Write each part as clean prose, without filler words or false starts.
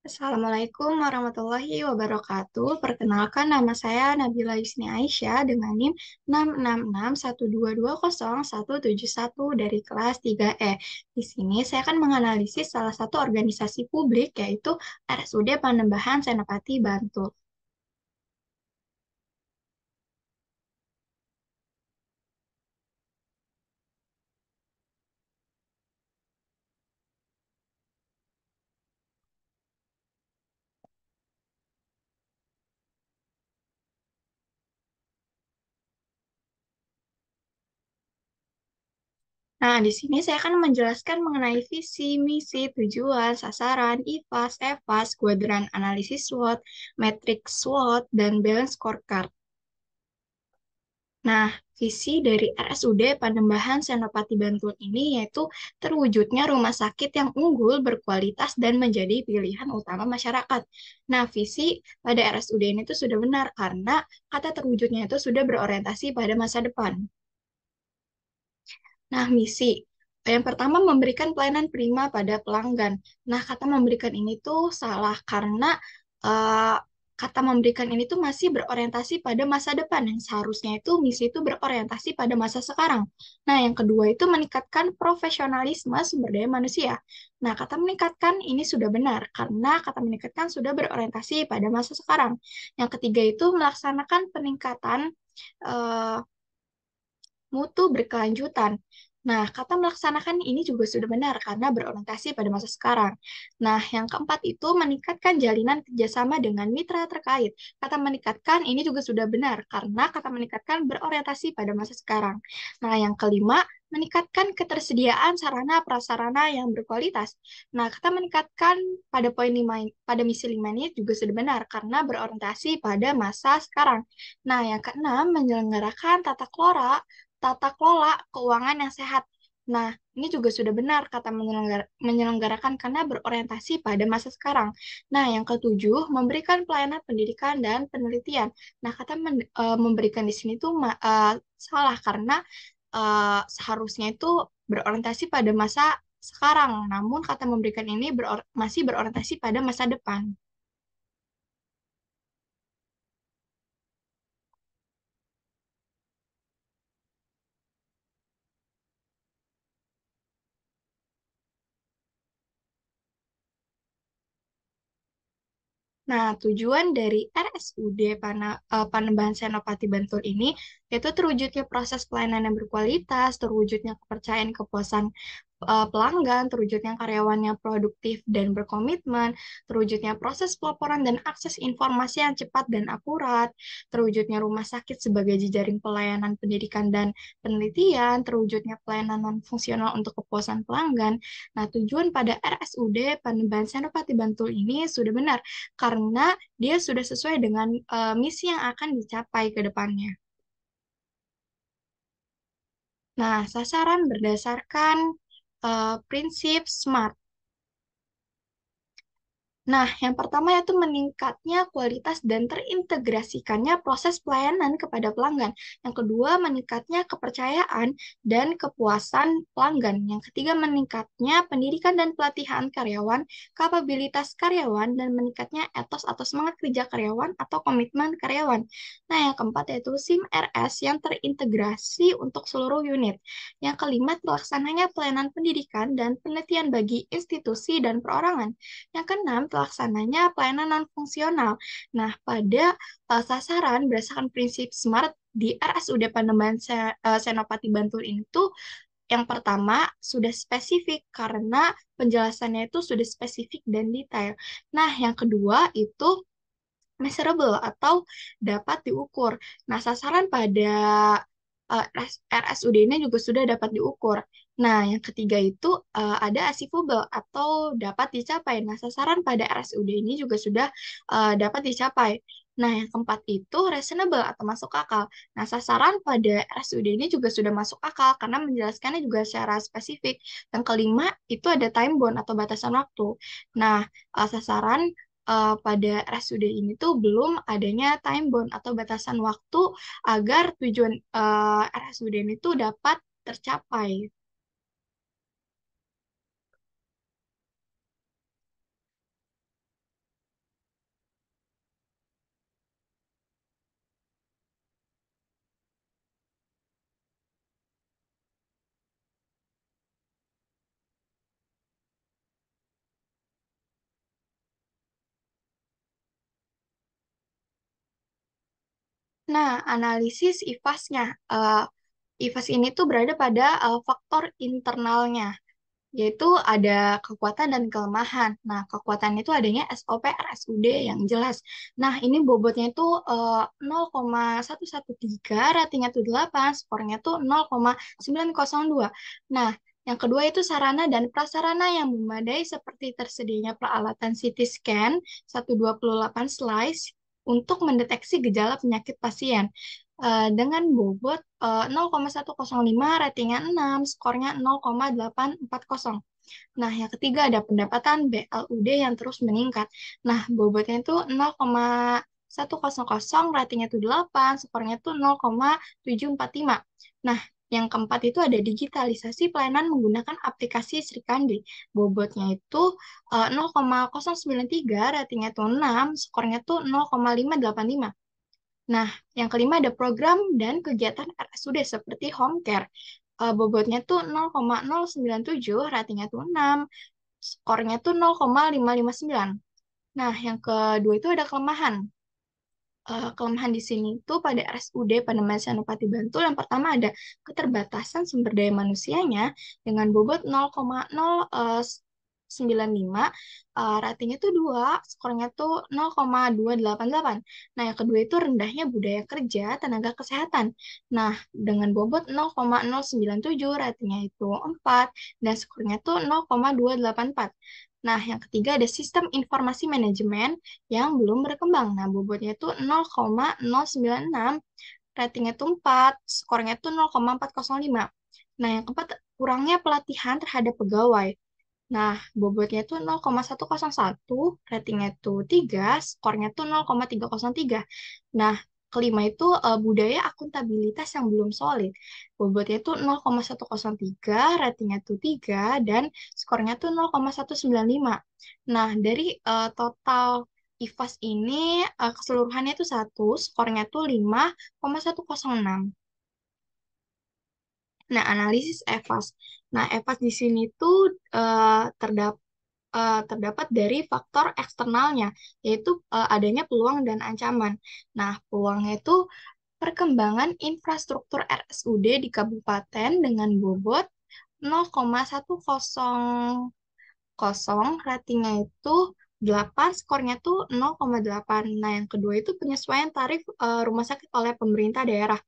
Assalamualaikum warahmatullahi wabarakatuh. Perkenalkan nama saya Nabila Yusni Aisyah dengan NIM 66612201171 dari kelas 3E. Di sini saya akan menganalisis salah satu organisasi publik yaitu RSUD Panembahan Senopati Bantul. Nah, di sini saya akan menjelaskan mengenai visi, misi, tujuan, sasaran, IPAS, EVAS, kuadran analisis SWOT, matriks SWOT, dan balance scorecard. Nah, visi dari RSUD Panembahan Senopati Bantul ini yaitu terwujudnya rumah sakit yang unggul, berkualitas, dan menjadi pilihan utama masyarakat. Nah, visi pada RSUD ini tuh sudah benar karena kata terwujudnya itu sudah berorientasi pada masa depan. Nah, misi. Yang pertama, memberikan pelayanan prima pada pelanggan. Nah, kata memberikan ini tuh salah karena eh, kata memberikan ini tuh masih berorientasi pada masa depan. Yang seharusnya itu misi itu berorientasi pada masa sekarang. Nah, yang kedua itu meningkatkan profesionalisme sumber daya manusia. Nah, kata meningkatkan ini sudah benar karena kata meningkatkan sudah berorientasi pada masa sekarang. Yang ketiga itu melaksanakan peningkatan eh, mutu berkelanjutan. Nah, kata melaksanakan ini juga sudah benar karena berorientasi pada masa sekarang. Nah, yang keempat itu meningkatkan jalinan kerjasama dengan mitra terkait. Kata meningkatkan ini juga sudah benar karena kata meningkatkan berorientasi pada masa sekarang. Nah, yang kelima, meningkatkan ketersediaan sarana prasarana yang berkualitas. Nah, kata meningkatkan pada poin 5, pada misi 5 ini juga sudah benar karena berorientasi pada masa sekarang. Nah, yang keenam, menyelenggarakan tata kelola keuangan yang sehat. Nah, ini juga sudah benar kata menyelenggarakan karena berorientasi pada masa sekarang. Nah, yang ketujuh, memberikan pelayanan pendidikan dan penelitian. Nah, kata memberikan di sini tuh salah karena seharusnya itu berorientasi pada masa sekarang. Namun kata memberikan ini masih berorientasi pada masa depan. Nah, tujuan dari RSUD Panembahan Senopati Bantul ini yaitu terwujudnya proses pelayanan yang berkualitas, terwujudnya kepercayaan kepuasan pelanggan, terwujudnya karyawan yang produktif dan berkomitmen, terwujudnya proses pelaporan dan akses informasi yang cepat dan akurat, terwujudnya rumah sakit sebagai jejaring pelayanan pendidikan dan penelitian, terwujudnya pelayanan non fungsional untuk kepuasan pelanggan. Nah, tujuan pada RSUD Panembahan Senopati Bantul ini sudah benar karena dia sudah sesuai dengan misi yang akan dicapai ke depannya. Nah, sasaran berdasarkan prinsip SMART. Nah, yang pertama yaitu meningkatnya kualitas dan terintegrasikannya proses pelayanan kepada pelanggan. Yang kedua, meningkatnya kepercayaan dan kepuasan pelanggan. Yang ketiga, meningkatnya pendidikan dan pelatihan karyawan, kapabilitas karyawan, dan meningkatnya etos atau semangat kerja karyawan atau komitmen karyawan. Nah, yang keempat yaitu SIM RS yang terintegrasi untuk seluruh unit. Yang kelima, terlaksananya pelayanan pendidikan dan penelitian bagi institusi dan perorangan. Yang keenam, pelaksananya pelayanan non-fungsional. Nah, pada sasaran berdasarkan prinsip SMART di RSUD Panembahan Senopati Bantul ini tuh yang pertama sudah spesifik karena penjelasannya itu sudah spesifik dan detail. Nah, yang kedua itu measurable atau dapat diukur. Nah, sasaran pada RSUD ini juga sudah dapat diukur. Nah, yang ketiga itu ada achievable atau dapat dicapai. Nah, sasaran pada RSUD ini juga sudah dapat dicapai. Nah, yang keempat itu reasonable atau masuk akal. Nah, sasaran pada RSUD ini juga sudah masuk akal karena menjelaskannya juga secara spesifik. Yang kelima itu ada time bound atau batasan waktu. Nah, sasaran pada RSUD ini tuh belum adanya time bound atau batasan waktu agar tujuan RSUD ini tuh dapat tercapai. Nah, analisis IFAS-nya. IFAS ini tuh berada pada faktor internalnya, yaitu ada kekuatan dan kelemahan. Nah, kekuatan itu adanya SOP RSUD yang jelas. Nah, ini bobotnya itu 0,113, ratingnya itu 8, skornya tuh 0,902. Nah, yang kedua itu sarana dan prasarana yang memadai seperti tersedianya peralatan CT scan 128 slice untuk mendeteksi gejala penyakit pasien. Dengan bobot 0,105, ratingnya 6, skornya 0,840. Nah, yang ketiga ada pendapatan BLUD yang terus meningkat. Nah, bobotnya itu 0,100, ratingnya itu 8, skornya itu 0,745. Nah, yang keempat itu ada digitalisasi pelayanan menggunakan aplikasi Sri Kandi. Bobotnya itu 0,093, ratingnya itu 6, skornya itu 0,585. Nah, yang kelima ada program dan kegiatan RSUD seperti home care. Bobotnya tuh 0,097, ratingnya tuh 6, skornya tuh 0,559. Nah, yang kedua itu ada kelemahan. Kelemahan di sini tuh pada RSUD pada Senopati Bantul yang pertama ada keterbatasan sumber daya manusianya dengan bobot 0,095, ratingnya tuh 2, skornya tuh 0,288. Nah, yang kedua itu rendahnya budaya kerja tenaga kesehatan. Nah, dengan bobot 0,097, ratingnya itu 4 dan skornya tuh 0,284. Nah, yang ketiga ada sistem informasi manajemen yang belum berkembang. Nah, bobotnya itu 0,096, ratingnya itu 4, skornya itu 0,405. Nah, yang keempat, kurangnya pelatihan terhadap pegawai. Nah, bobotnya itu 0,101, ratingnya itu 3, skornya itu 0,303. Nah, kelima itu budaya akuntabilitas yang belum solid. Bobotnya itu 0,103, ratingnya itu 3, dan skornya itu 0,195. Nah, dari total IFAS ini keseluruhannya itu 1, skornya itu 5,106. Nah, analisis EVAS. Nah, EVAS di sini tuh terdapat dari faktor eksternalnya, yaitu adanya peluang dan ancaman. Nah, peluangnya itu perkembangan infrastruktur RSUD di kabupaten dengan bobot 0,100, ratingnya itu 8, skornya tuh 0,8. Nah, yang kedua itu penyesuaian tarif rumah sakit oleh pemerintah daerah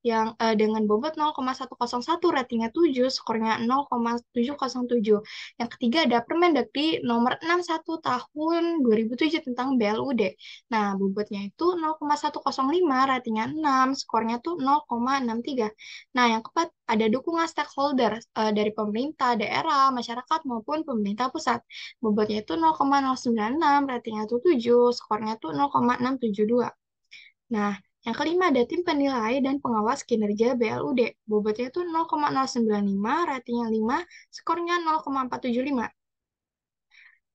yang dengan bobot 0,101, ratingnya 7, skornya 0,707. Yang ketiga ada Permendagri nomor 61 tahun 2007 tentang BLUD. Nah, bobotnya itu 0,105, ratingnya 6, skornya tuh 0,63. Nah, yang keempat ada dukungan stakeholder dari pemerintah, daerah, masyarakat maupun pemerintah pusat. Bobotnya itu 0,096, ratingnya tuh 7, skornya tuh 0,672. Nah, yang kelima ada tim penilai dan pengawas kinerja BLUD. Bobotnya itu 0,095, ratingnya 5, skornya 0,475.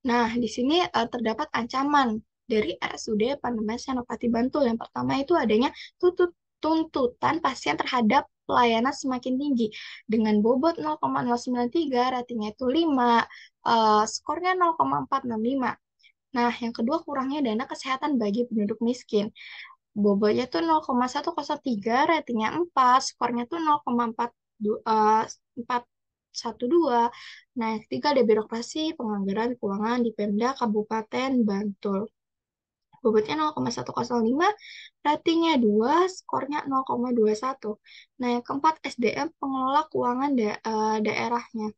Nah, di sini terdapat ancaman dari RSUD Pandemen Senopati Bantul. Yang pertama itu adanya tuntutan pasien terhadap pelayanan semakin tinggi dengan bobot 0,093, ratingnya itu 5, skornya 0,465. Nah, yang kedua kurangnya dana kesehatan bagi penduduk miskin. Bobotnya tuh 0,103, ratingnya 4, skornya tuh 0,412. Nah, yang ketiga ada birokrasi penganggaran keuangan di Pemda Kabupaten Bantul. Bobotnya 0,105, ratingnya 2, skornya 0,21. Nah, yang keempat SDM pengelola keuangan daerahnya.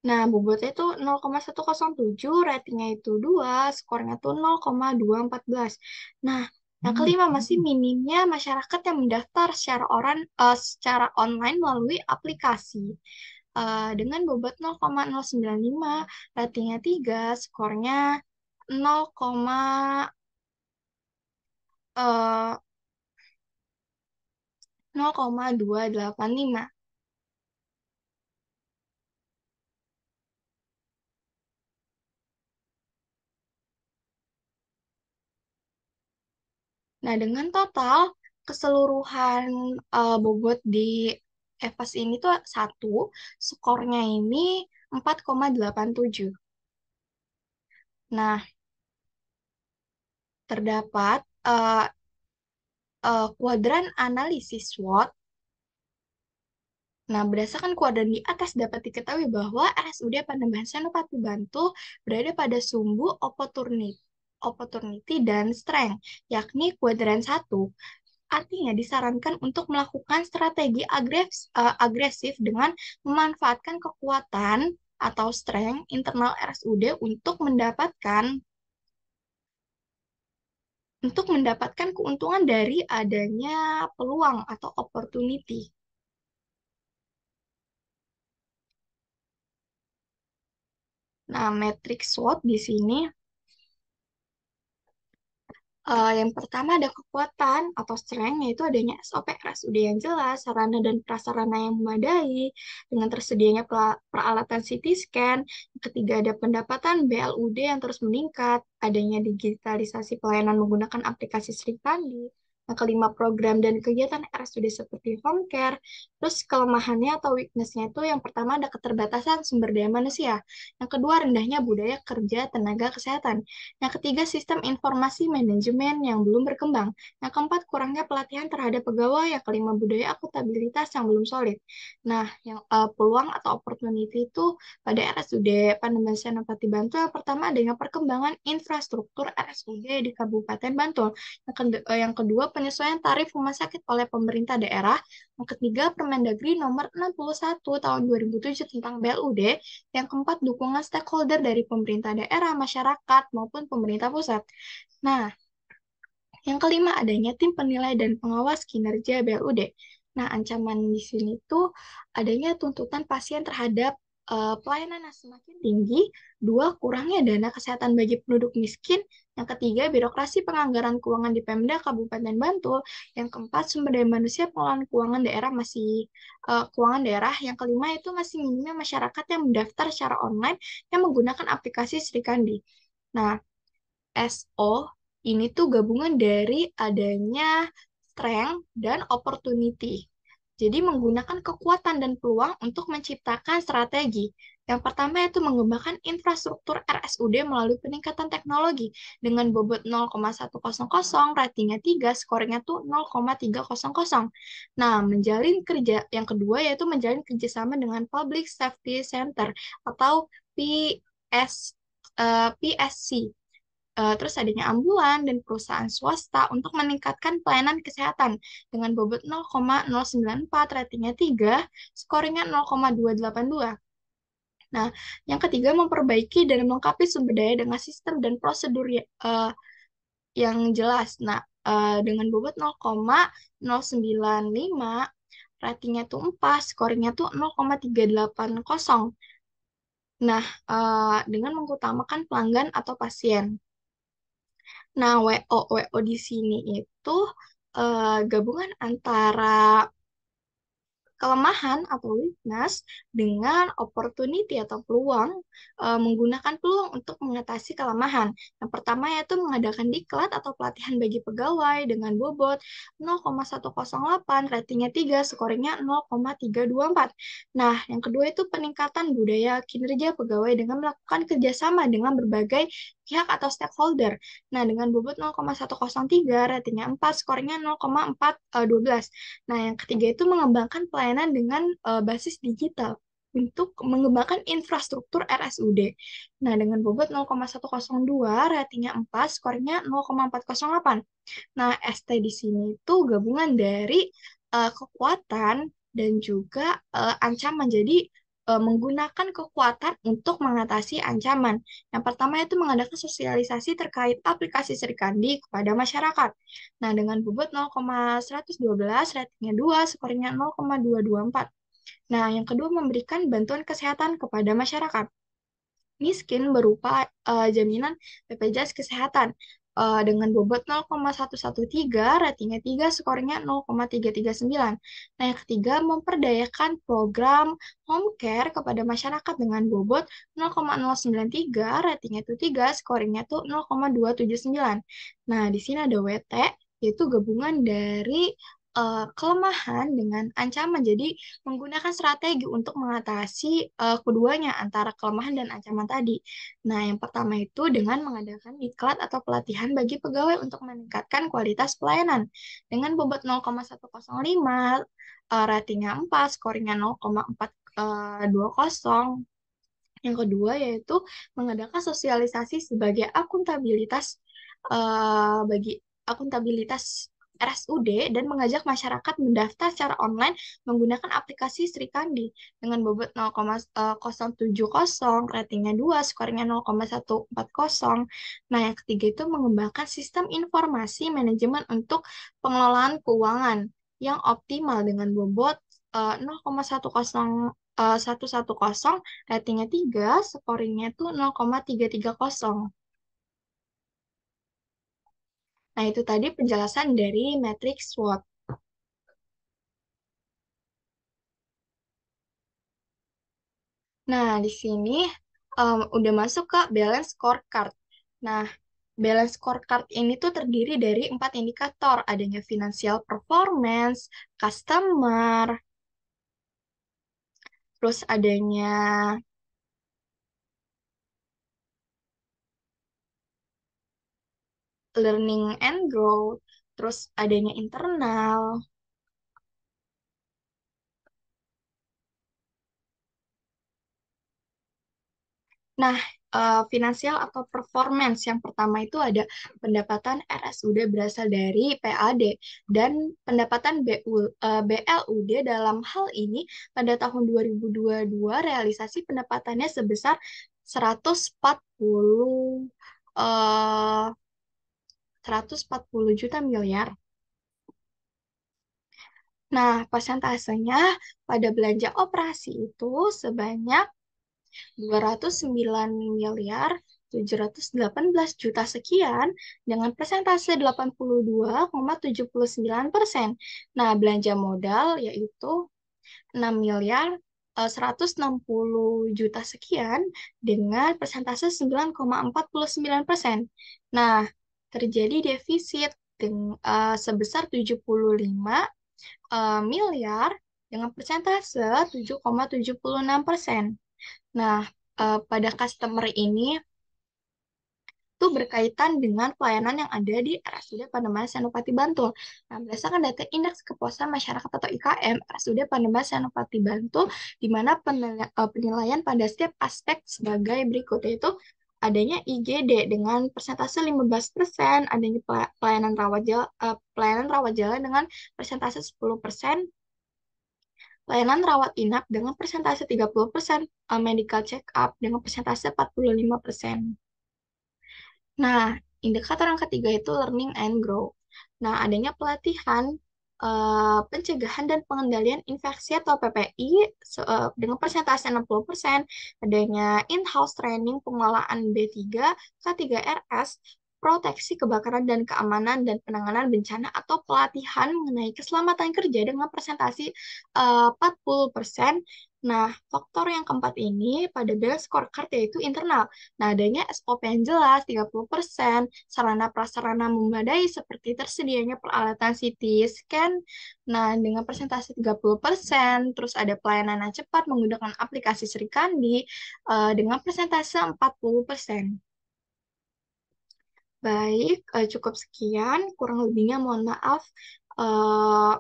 Nah, bobotnya itu 0,107, ratingnya itu 2, skornya tuh 0,214. Nah, yang kelima masih minimnya masyarakat yang mendaftar secara online melalui aplikasi. Dengan bobot 0,095, ratingnya 3, skornya 0, eh, 0,285. Nah, dengan total keseluruhan bobot di EVAS ini tuh 1, skornya ini 4,87. Nah, terdapat kuadran analisis SWOT. Nah, berdasarkan kuadran di atas dapat diketahui bahwa RSUD Panembahan Senopati Bantul berada pada sumbu opportunity dan strength, yakni kuadran satu. Artinya disarankan untuk melakukan strategi agresif dengan memanfaatkan kekuatan atau strength internal RSUD untuk mendapatkan keuntungan dari adanya peluang atau opportunity. Nah, matriks SWOT di sini yang pertama ada kekuatan atau strength, yaitu adanya SOP RSUD yang jelas, sarana dan prasarana yang memadai, dengan tersedianya peralatan CT scan. Yang ketiga ada pendapatan BLUD yang terus meningkat, adanya digitalisasi pelayanan menggunakan aplikasi Sri Kandi. Yang kelima, program dan kegiatan RSUD seperti home care. Terus kelemahannya atau weakness-nya itu yang pertama ada keterbatasan sumber daya manusia. Yang kedua, rendahnya budaya kerja tenaga kesehatan. Yang ketiga, sistem informasi manajemen yang belum berkembang. Yang keempat, kurangnya pelatihan terhadap pegawai. Yang kelima, budaya akuntabilitas yang belum solid. Nah, yang peluang atau opportunity itu pada RSUD Panembahan Senopati Bantul, yang pertama adanya perkembangan infrastruktur RSUD di Kabupaten Bantul. Yang kedua, penyesuaian tarif rumah sakit oleh pemerintah daerah. Yang ketiga, Permendagri nomor 61 tahun 2007 tentang BLUD. Yang keempat, dukungan stakeholder dari pemerintah daerah, masyarakat, maupun pemerintah pusat. Nah, yang kelima, adanya tim penilai dan pengawas kinerja BLUD. Nah, ancaman di sini tuh adanya tuntutan pasien terhadap pelayanan yang semakin tinggi, dua, kurangnya dana kesehatan bagi penduduk miskin, yang ketiga, birokrasi penganggaran keuangan di Pemda Kabupaten Bantul, yang keempat, sumber daya manusia pengelolaan keuangan daerah, yang kelima itu masih minimnya masyarakat yang mendaftar secara online yang menggunakan aplikasi Sri Kandi. Nah, SO ini tuh gabungan dari adanya strength dan opportunity. Jadi menggunakan kekuatan dan peluang untuk menciptakan strategi. Yang pertama yaitu mengembangkan infrastruktur RSUD melalui peningkatan teknologi dengan bobot 0,100, ratingnya 3, skornya tuh 0,300. Nah, yang kedua yaitu menjalin kerjasama dengan Public Safety Center atau PSC. Terus adanya ambulan dan perusahaan swasta untuk meningkatkan pelayanan kesehatan dengan bobot 0,094, ratingnya 3, skornya 0,282. Nah, yang ketiga memperbaiki dan melengkapi sumber daya dengan sistem dan prosedur yang jelas. Nah, dengan bobot 0,095, ratingnya tuh 4, skornya tuh 0,380. Nah, dengan mengutamakan pelanggan atau pasien. Nah, WO di sini itu gabungan antara kelemahan atau weakness dengan opportunity atau peluang, menggunakan peluang untuk mengatasi kelemahan. Yang pertama yaitu mengadakan diklat atau pelatihan bagi pegawai dengan bobot 0,108, ratingnya 3, skornya 0,324. Nah, yang kedua itu peningkatan budaya kinerja pegawai dengan melakukan kerjasama dengan berbagai pihak atau stakeholder. Nah, dengan bobot 0,103, ratingnya 4, skornya 0,412. Nah, yang ketiga itu mengembangkan pelayanan dengan basis digital untuk mengembangkan infrastruktur RSUD. Nah, dengan bobot 0,102, ratingnya 4, skornya 0,408. Nah, ST di sini itu gabungan dari kekuatan dan juga ancaman. Jadi, menggunakan kekuatan untuk mengatasi ancaman. Yang pertama itu mengadakan sosialisasi terkait aplikasi Serikandi kepada masyarakat. Nah, dengan bobot 0,112, ratingnya 2, skornya 0,224. Nah, yang kedua memberikan bantuan kesehatan kepada masyarakat miskin berupa jaminan BPJS Kesehatan dengan bobot 0,113, ratingnya 3, skornya 0,339. Nah, yang ketiga, memperdayakan program home care kepada masyarakat dengan bobot 0,093, ratingnya itu 3, skornya tuh 0,279. Nah, di sini ada WT, yaitu gabungan dari kelemahan dengan ancaman. Jadi menggunakan strategi untuk mengatasi keduanya antara kelemahan dan ancaman tadi. Nah, yang pertama itu dengan mengadakan diklat atau pelatihan bagi pegawai untuk meningkatkan kualitas pelayanan dengan bobot 0,105, ratingnya 4, scoringnya 0,420. Yang kedua yaitu mengadakan sosialisasi sebagai bagi akuntabilitas RSUD dan mengajak masyarakat mendaftar secara online menggunakan aplikasi Sri Kandi dengan bobot 0,070, ratingnya 2, skornya 0,140. Nah, yang ketiga itu mengembangkan sistem informasi manajemen untuk pengelolaan keuangan yang optimal dengan bobot 0,110, ratingnya 3, scoringnya tuh 0,330. Nah, itu tadi penjelasan dari matriks SWOT. Nah, di sini udah masuk ke balance scorecard. Nah, balance scorecard ini tuh terdiri dari 4 indikator, adanya financial performance, customer, terus adanya learning and growth, terus adanya internal. Nah, finansial atau performance yang pertama itu ada pendapatan RSUD berasal dari PAD dan pendapatan BLUD dalam hal ini pada tahun 2022 realisasi pendapatannya sebesar 140 eh 140 juta miliar. Nah, persentasenya pada belanja operasi itu sebanyak 209 miliar 718 juta sekian dengan persentase 82,79%. Nah, belanja modal yaitu 6 miliar 160 juta sekian dengan persentase 9,49%. Nah, terjadi defisit sebesar 75 miliar dengan persentase 7,76%. Nah, pada customer ini tuh berkaitan dengan pelayanan yang ada di RSUD Pademangan Senopati Bantul. Nah, berdasarkan data Indeks Kepuasan Masyarakat atau IKM, RSUD Pademangan Senopati Bantul, di mana penilaian pada setiap aspek sebagai berikut, yaitu adanya IGD dengan persentase 15%, adanya pelayanan rawat jalan dengan persentase 10%, layanan rawat inap dengan persentase 30%, medical check up dengan persentase 45%. Nah, indikator yang ketiga itu learning and grow. Nah, adanya pelatihan pencegahan dan pengendalian infeksi atau PPI dengan persentase 60%, adanya in-house training pengelolaan B3, K3RS, proteksi kebakaran dan keamanan dan penanganan bencana atau pelatihan mengenai keselamatan kerja dengan presentasi 40%. Nah, faktor yang keempat ini pada balance scorecard yaitu internal. Nah, adanya SOP yang jelas 30%, sarana prasarana memadai seperti tersedianya peralatan CT scan, nah dengan persentase 30%, terus ada pelayanan yang cepat menggunakan aplikasi Serikandi dengan persentase 40%. Baik, cukup sekian. Kurang lebihnya mohon maaf. Eh,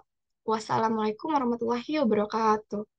Wassalamualaikum warahmatullahi wabarakatuh.